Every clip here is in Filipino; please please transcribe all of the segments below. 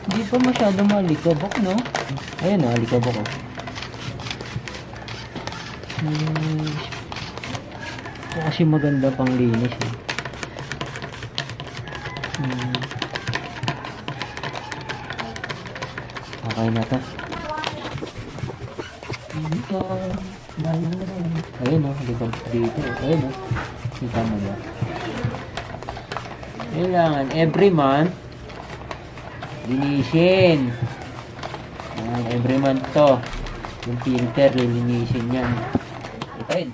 Hindi pa masyadong malikabok, no? Ayun na, alikabok oh. Ito kasi maganda pang linis eh. Okay na to. Dito. Ayun oh, dito. Ayun oh. Kita mo ba? Kailangan every month linisin. Every month to. Yung filter, lilinisin yan. Ito rin.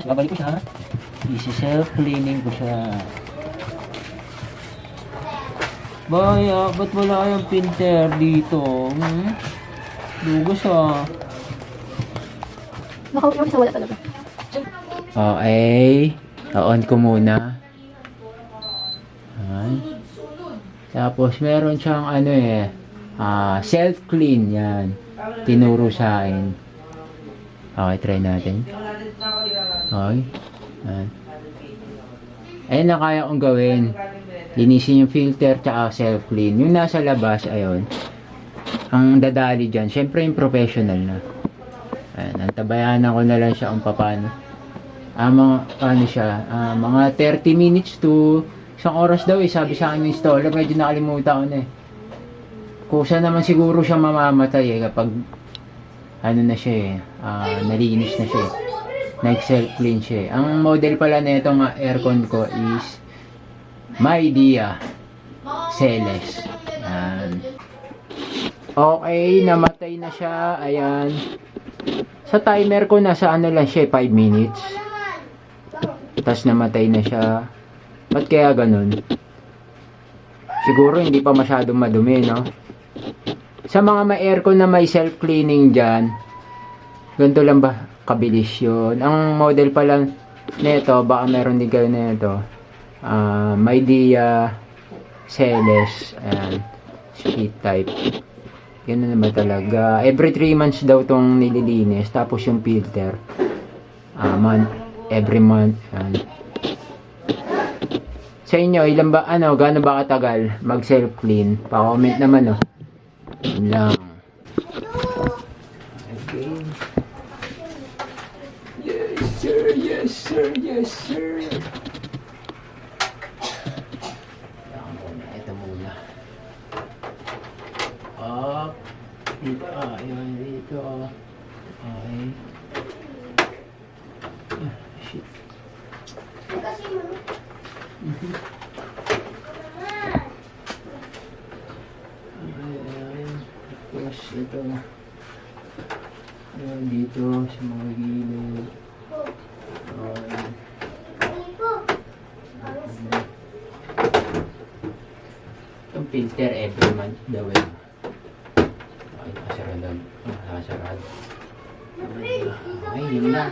Babalik ko siya. Easy self-cleaning ko siya. Baya, ba't wala yung filter dito? Lugos ah. Nakauwi sa wala talaga. Okay. On ko muna. Ayan. Tapos meron siyang ano eh. Self-clean yan. Tinuro sa akin. Okay, try natin. Okay. Ayan. Ayan na kaya kong gawin. Linisin yung filter tsaka self-clean. Yung nasa labas, ayun. Ang dadali dyan, syempre yung professional na. Ayan, antabayanan ko na lang siya kung paano. Mga 30 minutes to isang oras daw eh, sabi sa akin ng installer. Medyo nakalimutan ko na eh. Kusa naman siguro siya mamamatay eh kapag ano na siya eh, nalinis na siya eh. Nag-self-clean siya eh. Ang model pala na itong aircon ko is Midea Celes. Ayan. Okay, namatay na siya. Ayan. Sa timer ko nasa ano lang siya 5 minutes. Tapos namatay na siya. Ba't kaya ganun? Siguro hindi pa masyadong madumi, no? Sa mga ma-aircon na may self-cleaning dyan, ganito lang ba kabilis yun? Ang model pa lang nito, baka meron din kayo nito. Midea Celes. Ayan. Speed type. Ganun naman talaga. Every 3 months daw tong nililinis. Tapos yung filter. Every month. Ayan. Sa inyo, ilan ba, gaano ba katagal mag self-clean? Pa-comment naman, oh. Yun lang. Okay. Yes, sir. Yes, sir. Yes, sir. Ito muna. Up. Dito. Ayun, dito. Okay. Shit. Tapos ito dito sa mga gilid. Itong filter every month daw eh. Okay, nakasarado. Okay, yun na.